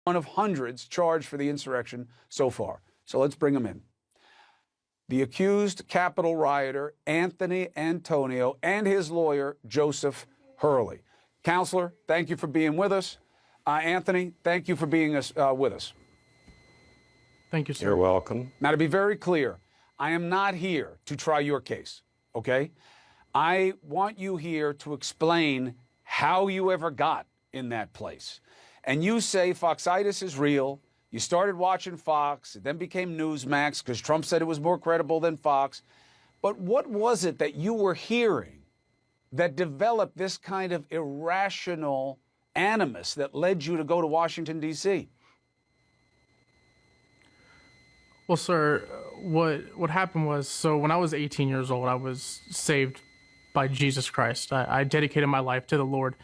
one of hundreds charged for the insurrection so far. So let's bring him in. The accused Capitol rioter, Anthony Antonio, and his lawyer, Joseph Hurley. Counselor, thank you for being with us. Anthony, thank you for being with us. Thank you, sir. You're welcome. Now, to be very clear, I am not here to try your case, okay? I want you here to explain how you ever got in that place. And you say Foxitis is real. You started watching Fox. It then became Newsmax because Trump said it was more credible than Fox. But what was it that you were hearing that developed this kind of irrational animus that led you to go to Washington, D.C.? Well, sir, what happened was, so when I was 18 years old, I was saved by Jesus Christ. I dedicated my life to the Lord.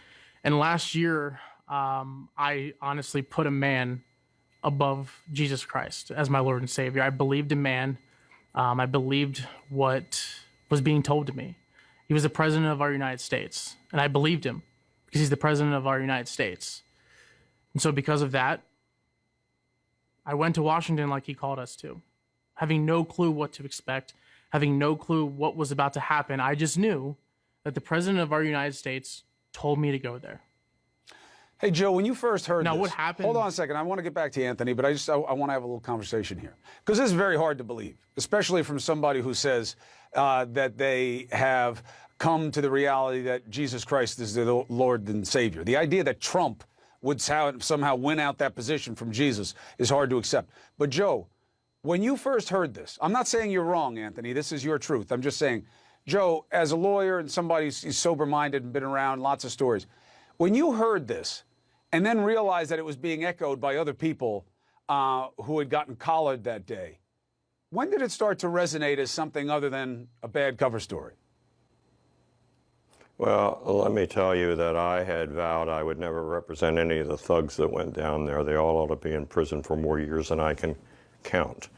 And last year, I honestly put a man above Jesus Christ as my Lord and Savior. I believed in man. I believed what was being told to me. He was the president of our United States, and I believed him because he's the president of our United States. And so because of that, I went to Washington like he called us to, having no clue what to expect, having no clue what was about to happen. I just knew that the president of our United States told me to go there. Hey, Joe, when you first heard Now, this, what happened? Hold on a second. I want to get back to Anthony, but I want to have a little conversation here. Because this is very hard to believe, especially from somebody who says that they have come to the reality that Jesus Christ is their Lord and Savior. The idea that Trump would somehow win out that position from Jesus is hard to accept. But, Joe, when you first heard this, I'm not saying you're wrong, Anthony. This is your truth. I'm just saying, Joe, as a lawyer and somebody who's sober-minded and been around lots of stories, when you heard this, and then realized that it was being echoed by other people who had gotten collared that day, when did it start to resonate as something other than a bad cover story? Well, let me tell you that I had vowed I would never represent any of the thugs that went down there. They all ought to be in prison for more years than I can count.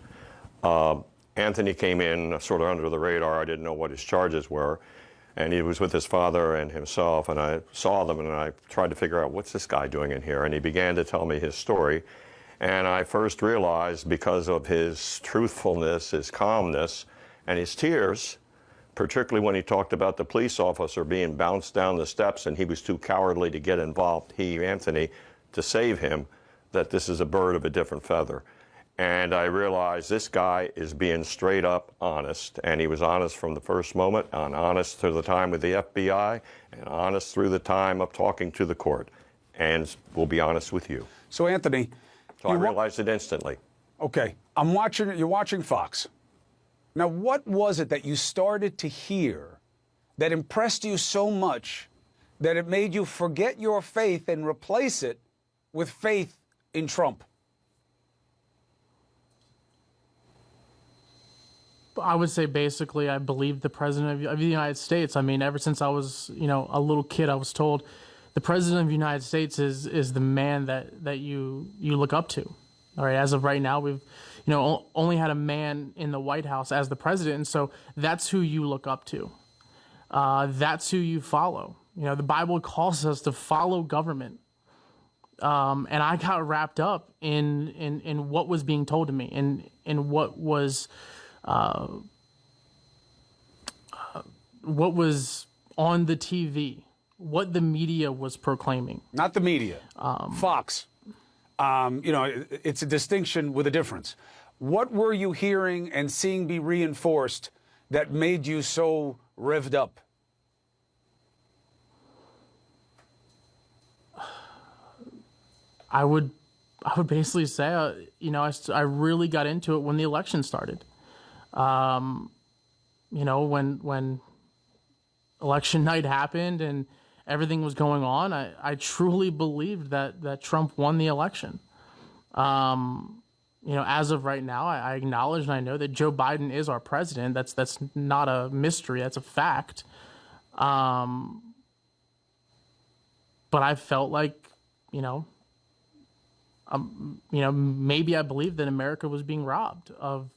Anthony came in sort of under the radar. I didn't know what his charges were. And he was with his father and himself, and I saw them, and I tried to figure out, what's this guy doing in here? And he began to tell me his story. And I first realized, because of his truthfulness, his calmness, and his tears, particularly when he talked about the police officer being bounced down the steps and he was too cowardly to get involved, Anthony, to save him, that this is a bird of a different feather. And I realized this guy is being straight up honest, and he was honest from the first moment, and honest through the time with the FBI, and honest through the time of talking to the court, and will be honest with you. So, Anthony, I realized it instantly. Okay, you're watching Fox. Now, what was it that you started to hear that impressed you so much that it made you forget your faith and replace it with faith in Trump? I would say basically I believed the president of the United States. I mean, ever since I was, a little kid, I was told the president of the United States is the man that you look up to. All right, as of right now, we've, only had a man in the White House as the president, and so that's who you look up to. That's who you follow. The Bible calls us to follow government. And I got wrapped up in what was being told to me, in what was on the TV, what the media was proclaiming. Not the media, Fox. It's a distinction with a difference. What were you hearing and seeing be reinforced that made you so revved up? I would basically say, I really got into it when the election started. When election night happened and everything was going on, I truly believed that Trump won the election. As of right now, I acknowledge and I know that Joe Biden is our president. That's not a mystery. That's a fact. But I felt like, maybe I believed that America was being robbed of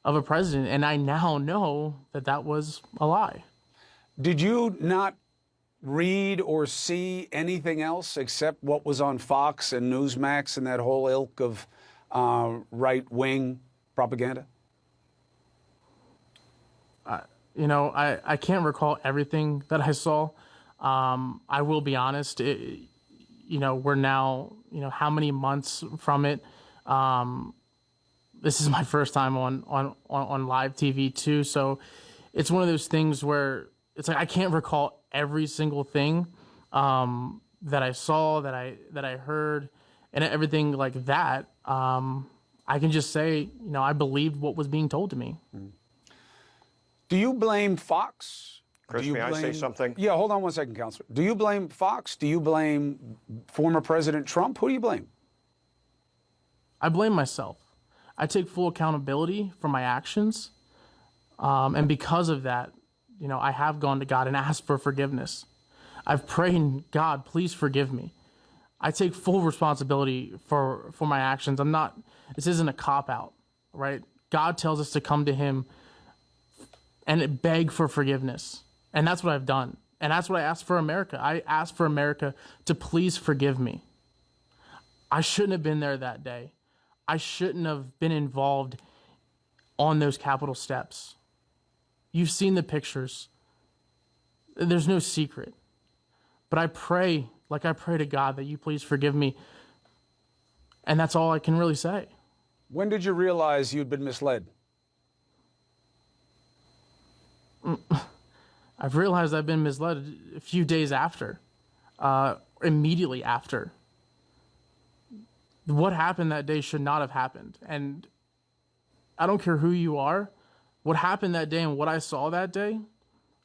a president, and I now know that was a lie. Did you not read or see anything else except what was on Fox and Newsmax and that whole ilk of right-wing propaganda? I can't recall everything that I saw. I will be honest. We're now, how many months from it? This is my first time on live TV too. So it's one of those things where it's like I can't recall every single thing that I saw, that I heard, and everything like that. I can just say, I believed what was being told to me. Do you blame Fox? Chris, may I say something? Yeah, hold on one second, Counselor. Do you blame Fox? Do you blame former President Trump? Who do you blame? I blame myself. I take full accountability for my actions. And because of that, I have gone to God and asked for forgiveness. I've prayed, God, please forgive me. I take full responsibility for my actions. This isn't a cop-out, right? God tells us to come to him and beg for forgiveness. And that's what I've done. And that's what I asked for America. I asked for America to please forgive me. I shouldn't have been there that day. I shouldn't have been involved on those Capitol steps. You've seen the pictures. There's no secret. But I pray, like I pray to God, that you please forgive me. And that's all I can really say. When did you realize you'd been misled? I've realized I've been misled a few days after, immediately after. What happened that day should not have happened. And I don't care who you are, what happened that day and what I saw that day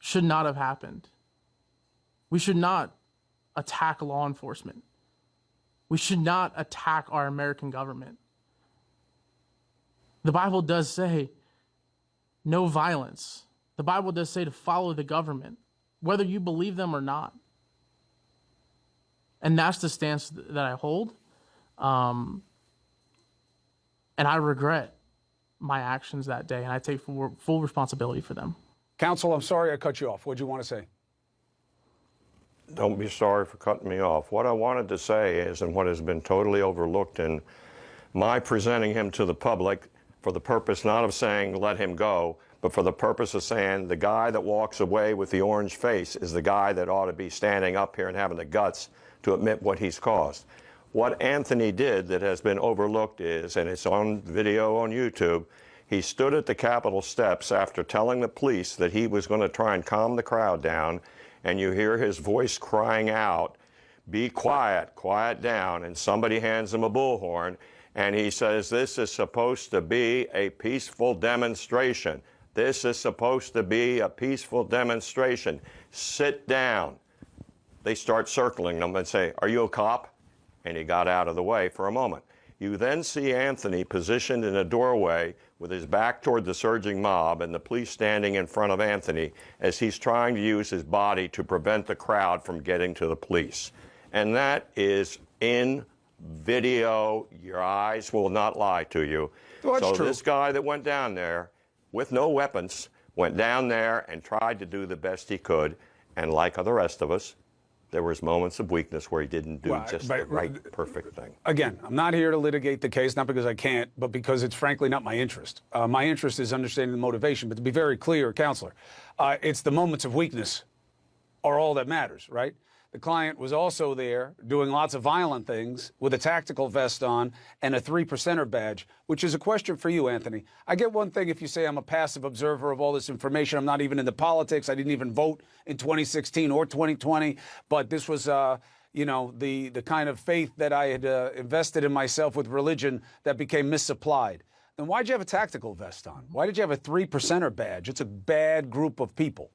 should not have happened. We should not attack law enforcement. We should not attack our American government. The Bible does say no violence. The Bible does say to follow the government, whether you believe them or not. And that's the stance that I hold. And I regret my actions that day, and I take full responsibility for them. Counsel, I'm sorry I cut you off. What do you want to say? Don't be sorry for cutting me off. What I wanted to say is, and what has been totally overlooked in my presenting him to the public for the purpose not of saying let him go, but for the purpose of saying the guy that walks away with the orange face is the guy that ought to be standing up here and having the guts to admit what he's caused. What Anthony did that has been overlooked is, and it's on video on YouTube, he stood at the Capitol steps after telling the police that he was going to try and calm the crowd down, and you hear his voice crying out, "Be quiet, quiet down," and somebody hands him a bullhorn, and he says, "This is supposed to be a peaceful demonstration. This is supposed to be a peaceful demonstration. Sit down." They start circling him and say, "Are you a cop?" And he got out of the way for a moment. You then see Anthony positioned in a doorway with his back toward the surging mob and the police standing in front of Anthony as he's trying to use his body to prevent the crowd from getting to the police. And that is in video. Your eyes will not lie to you. Well, that's true. This guy that went down there with no weapons went down there and tried to do the best he could. And like the rest of us, there was moments of weakness where he didn't do the right, perfect thing. Again, I'm not here to litigate the case, not because I can't, but because it's frankly not my interest. My interest is understanding the motivation. But to be very clear, Counselor, it's the moments of weakness are all that matters, right? The client was also there doing lots of violent things with a tactical vest on and a 3%er badge, which is a question for you, Anthony. I get one thing if you say I'm a passive observer of all this information. I'm not even into politics. I didn't even vote in 2016 or 2020. But this was, the kind of faith that I had invested in myself with religion that became misapplied. Then why'd you have a tactical vest on? Why did you have a 3%er badge? It's a bad group of people.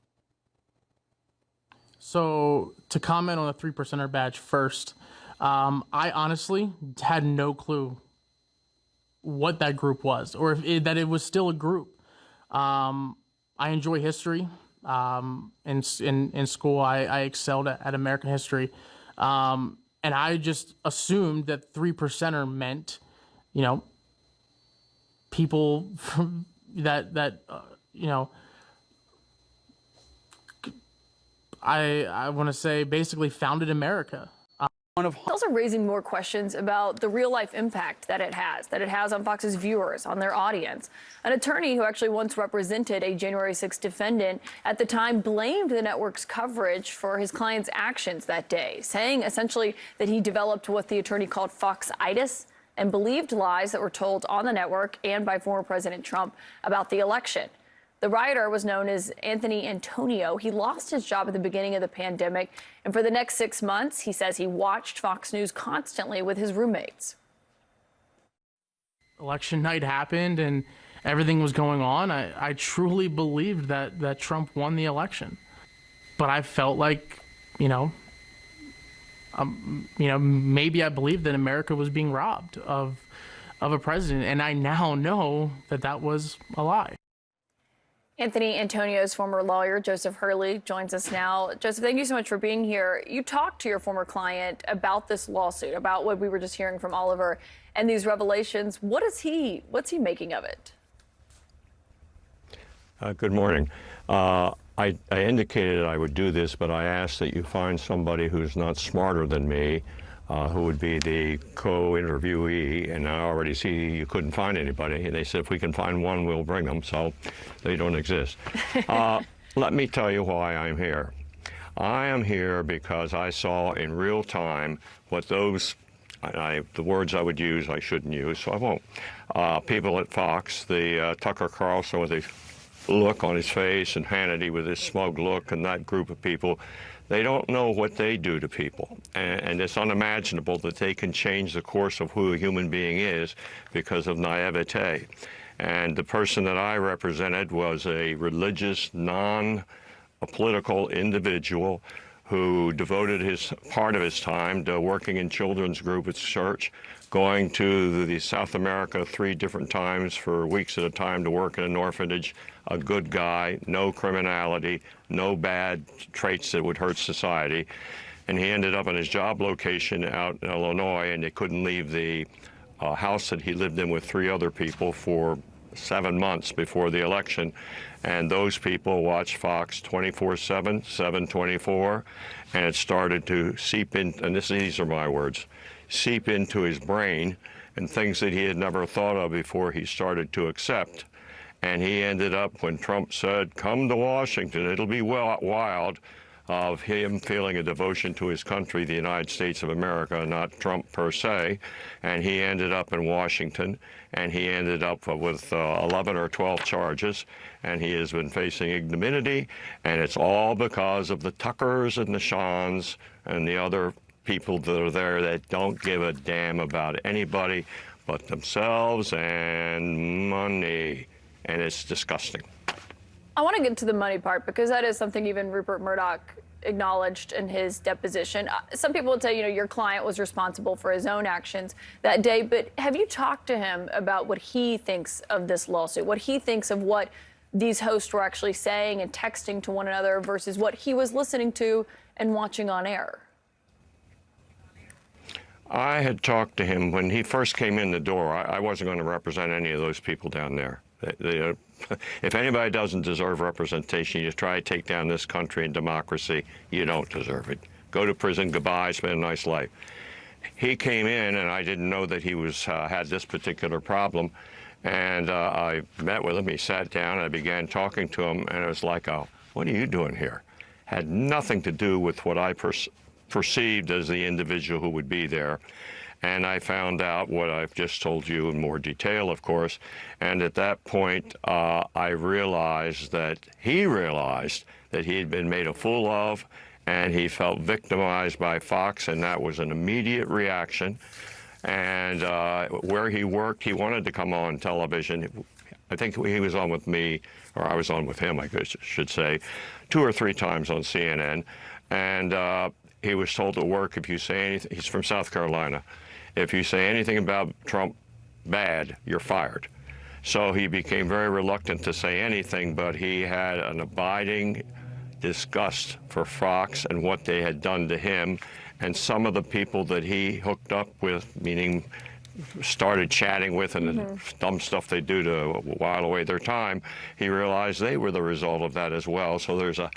So to comment on the 3%er badge first, I honestly had no clue what that group was, or that it was still a group. I enjoy history. In school, I excelled at American history, and I just assumed that 3%er meant, people from that I want to say basically founded America. It's also raising more questions about the real-life impact that it has on Fox's viewers, on their audience. An attorney who actually once represented a January 6th defendant at the time blamed the network's coverage for his client's actions that day, saying essentially that he developed what the attorney called Foxitis and believed lies that were told on the network and by former President Trump about the election. The rioter was known as Anthony Antonio. He lost his job at the beginning of the pandemic, and for the next 6 months, he says he watched Fox News constantly with his roommates. Election night happened and everything was going on. I truly believed that Trump won the election. But I felt like, maybe I believed that America was being robbed of a president, and I now know that was a lie. Anthony Antonio's former lawyer, Joseph Hurley, joins us now. Joseph, thank you so much for being here. You talked to your former client about this lawsuit, about what we were just hearing from Oliver and these revelations. What's he making of it? Good morning. I indicated I would do this, but I asked that you find somebody who's not smarter than me, who would be the co-interviewee, and I already see you couldn't find anybody. They said if we can find one, we'll bring them, so they don't exist. Let me tell you why I'm here. I am here because I saw in real time what those, the words I would use I shouldn't use, so I won't. People at Fox, the Tucker Carlson with his look on his face and Hannity with his smug look, and that group of people, they don't know what they do to people. And it's unimaginable that they can change the course of who a human being is because of naivete. And the person that I represented was a religious, non-political individual who devoted part of his time to working in children's group at church, going to the South America 3 different times for weeks at a time to work in an orphanage, a good guy, no criminality, no bad traits that would hurt society. And he ended up in his job location out in Illinois, and they couldn't leave the house that he lived in with 3 other people for 7 months before the election. And those people watched Fox 24/7, 7/24, and it started to seep in, and these are my words, seep into his brain, and things that he had never thought of before he started to accept. And he ended up, when Trump said, come to Washington, it'll be wild, of him feeling a devotion to his country, the United States of America, not Trump per se. And he ended up in Washington, and he ended up with 11 or 12 charges, and he has been facing ignominy, and it's all because of the Tuckers and the Shans and the other people that are there that don't give a damn about anybody but themselves and money. And it's disgusting. I want to get to the money part, because that is something even Rupert Murdoch acknowledged in his deposition. Some people would say, your client was responsible for his own actions that day, but have you talked to him about what he thinks of this lawsuit, what he thinks of what these hosts were actually saying and texting to one another versus what he was listening to and watching on air? I had talked to him when he first came in the door. I wasn't going to represent any of those people down there. If anybody doesn't deserve representation, you try to take down this country and democracy, you don't deserve it. Go to prison, goodbye, spend a nice life. He came in, and I didn't know that he had this particular problem. And I met with him. He sat down, and I began talking to him, and it was like, what are you doing here? Had nothing to do with what I perceived as the individual who would be there. And I found out what I've just told you in more detail, of course. And at that point, I realized that he had been made a fool of, and he felt victimized by Fox, and that was an immediate reaction. And where he worked, he wanted to come on television. I think he was on with me, or I was on with him, I should say, 2 or 3 times on CNN. And he was told to work if you say anything. He's from South Carolina. If you say anything about Trump bad, you're fired. So he became very reluctant to say anything, but he had an abiding disgust for Fox and what they had done to him. And some of the people that he hooked up with, meaning started chatting with, and the dumb stuff they do to while away their time, he realized they were the result of that as well. So there's a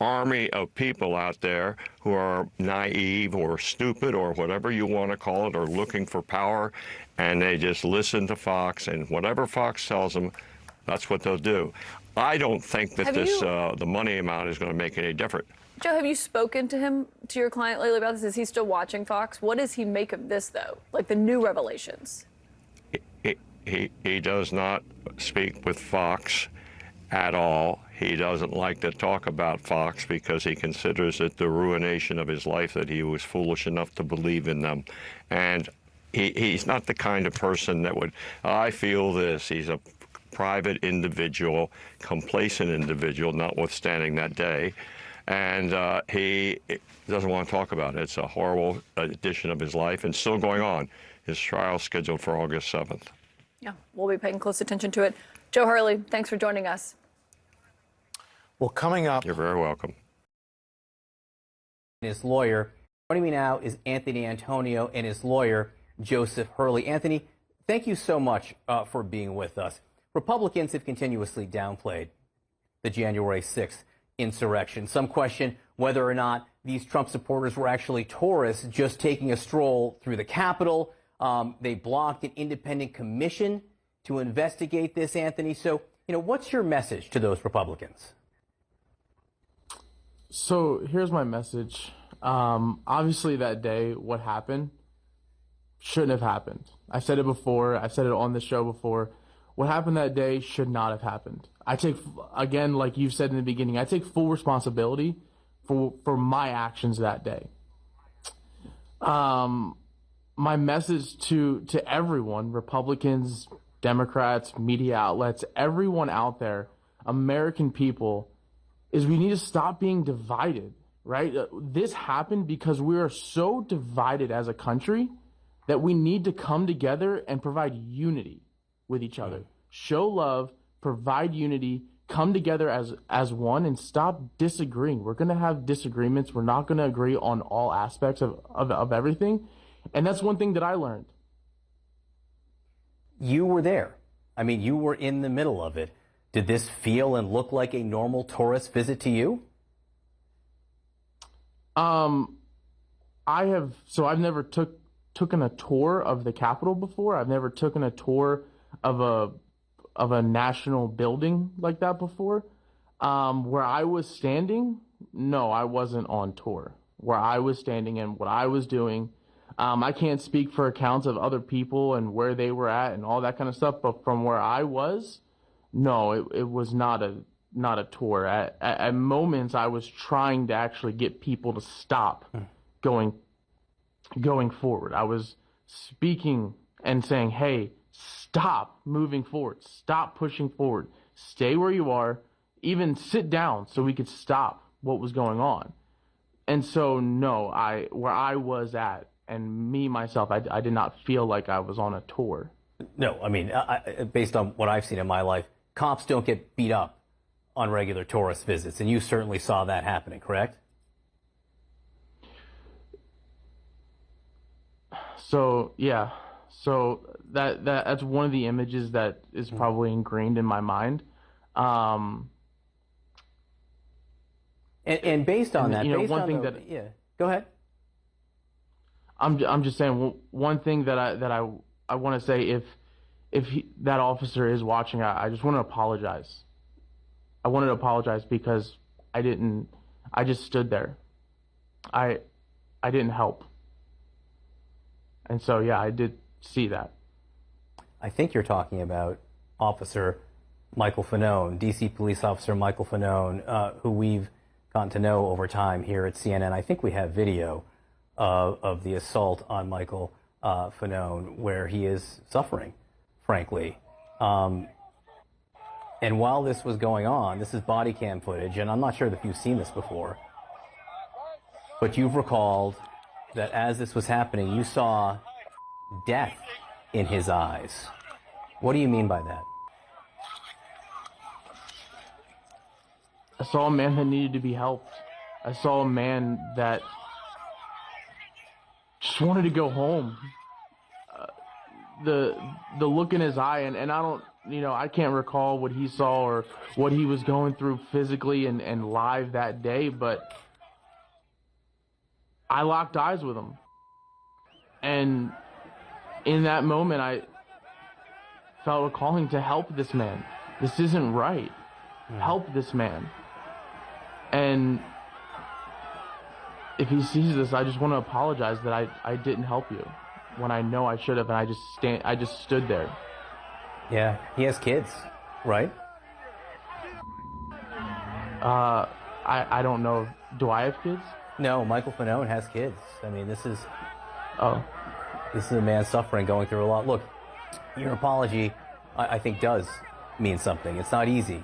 army of people out there who are naive or stupid or whatever you want to call it, or looking for power, and they just listen to Fox, and whatever Fox tells them, that's what they'll do. I don't think that the money amount is going to make any difference. Joe, have you spoken to him, to your client lately about this? Is he still watching Fox? What does he make of this, though? Like the new revelations? He does not speak with Fox at all. He doesn't like to talk about Fox because he considers it the ruination of his life, that he was foolish enough to believe in them. And he's not the kind of person that would, I feel this. He's a private individual, complacent individual, notwithstanding that day. And he doesn't want to talk about it. It's a horrible edition of his life and still going on. His trial is scheduled for August 7th. Yeah, we'll be paying close attention to it. Joe Hurley, thanks for joining us. Well, coming up... You're very welcome. His lawyer. Joining me now is Anthony Antonio and his lawyer, Joseph Hurley. Anthony, thank you so much for being with us. Republicans have continuously downplayed the January 6th insurrection. Some question whether or not these Trump supporters were actually tourists just taking a stroll through the Capitol. They blocked an independent commission to investigate this, Anthony. So, what's your message to those Republicans? So here's my message. Obviously that day, what happened shouldn't have happened. I said it before. I said it on the show before. What happened that day should not have happened. I take, again, like you said in the beginning, I take full responsibility for my actions that day. My message to everyone, Republicans, Democrats, media outlets, everyone out there, American people, is we need to stop being divided, right? This happened because we are so divided as a country that we need to come together and provide unity with each other. Show love, provide unity, come together as one, and stop disagreeing. We're going to have disagreements. We're not going to agree on all aspects of everything. And that's one thing that I learned. You were there. I mean, you were in the middle of it. Did this feel and look like a normal tourist visit to you? I've never taken a tour of the Capitol before. I've never taken a tour of a national building like that before. Where I was standing, no, I wasn't on tour. Where I was standing and what I was doing, I can't speak for accounts of other people and where they were at and all that kind of stuff. But from where I was, no, it was not a tour. At moments, I was trying to actually get people to stop going forward. I was speaking and saying, hey, stop moving forward. Stop pushing forward. Stay where you are. Even sit down so we could stop what was going on. And so, no, where I was at, and me, myself, I did not feel like I was on a tour. No, I mean, based on what I've seen in my life, cops don't get beat up on regular tourist visits, and you certainly saw that happening, correct? So, yeah. So that's one of the images that is probably ingrained in my mind. And based on that, yeah, go ahead. I'm just saying one thing that I want to say, if that officer is watching, I just want to apologize. I wanted to apologize because I just stood there. I didn't help. And so, yeah, I did see that. I think you're talking about Officer Michael Fanone, D.C. police officer Michael Fanone, who we've gotten to know over time here at CNN. I think we have video of the assault on Michael Fanone, where he is suffering, frankly. And while this was going on, this is body cam footage, and I'm not sure if you've seen this before, but you've recalled that as this was happening, you saw death in his eyes. What do you mean by that? I saw a man that needed to be helped. I saw a man that just wanted to go home. The look in his eye, and I I can't recall what he saw or what he was going through physically and live that day, but I locked eyes with him. And in that moment, I felt a calling to help this man. This isn't right. Help this man. And if he sees this, I just want to apologize that I didn't help you when I know I should have, and I just stood there. Yeah, he has kids, right? I don't know. Do I have kids? No, Michael Fanone has kids. I mean, this is Oh. a man suffering, going through a lot. Look, your apology, I think, does mean something. It's not easy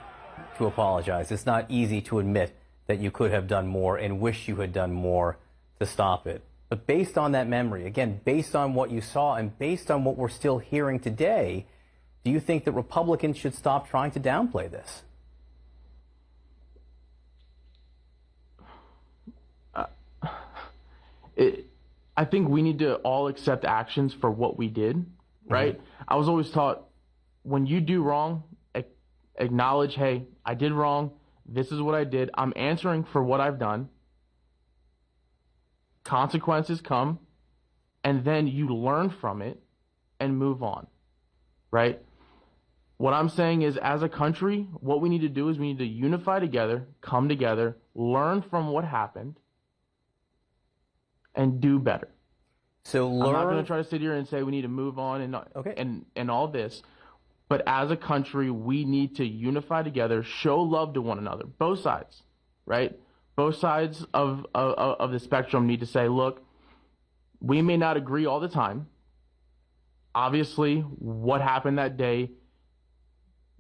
to apologize. It's not easy to admit that you could have done more and wish you had done more to stop it. But based on that memory, again, based on what you saw and based on what we're still hearing today, do you think that Republicans should stop trying to downplay this? I think we need to all accept actions for what we did, right? Mm-hmm. I was always taught, when you do wrong, acknowledge, hey, I did wrong. This is what I did. I'm answering for what I've done. Consequences come, and then you learn from it and move on, right? What I'm saying is, as a country, what we need to do is we need to unify together, come together, learn from what happened, and do better. So I'm not going to try to sit here and say we need to move on and all this. But as a country, we need to unify together, show love to one another, both sides, right? Both sides of the spectrum need to say, look, we may not agree all the time. Obviously, what happened that day,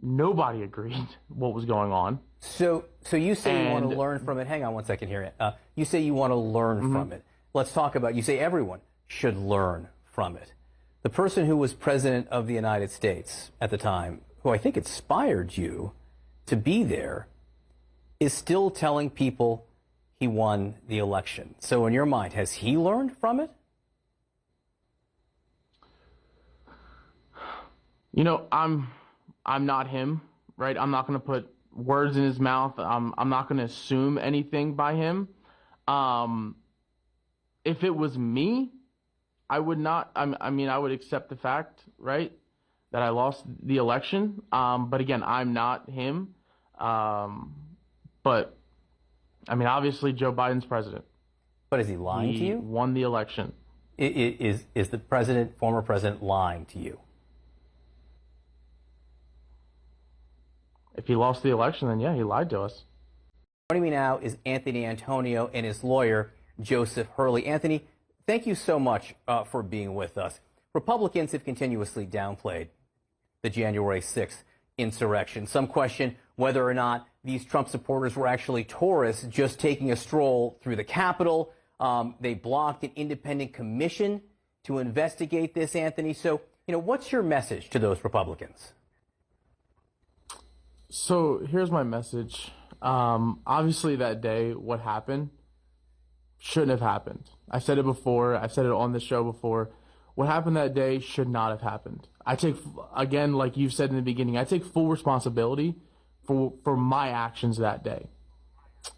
nobody agreed what was going on. So you say you want to learn from it. Hang on one second here. You say you want to learn from it. Let's talk about, you say everyone should learn from it. The person who was president of the United States at the time, who I think inspired you to be there, is still telling people he won the election. So in your mind, has he learned from it? I'm not him, right? I'm not going to put words in his mouth. I'm not going to assume anything by him. If it was me, I would not. I would accept the fact, right, that I lost the election. But again, I'm not him. But obviously, Joe Biden's president. But is he lying to you? He won the election. Is the former president, lying to you? If he lost the election, then yeah, he lied to us. Joining me now is Anthony Antonio and his lawyer, Joseph Hurley. Anthony, thank you so much for being with us. Republicans have continuously downplayed the January 6th insurrection. Some question whether or not these Trump supporters were actually tourists just taking a stroll through the Capitol. They blocked an independent commission to investigate this, Anthony. So, what's your message to those Republicans? So here's my message. Obviously that day, what happened shouldn't have happened. I said it before. I said it on the show before. What happened that day should not have happened. I take, again, like you've said in the beginning, I take full responsibility for my actions that day.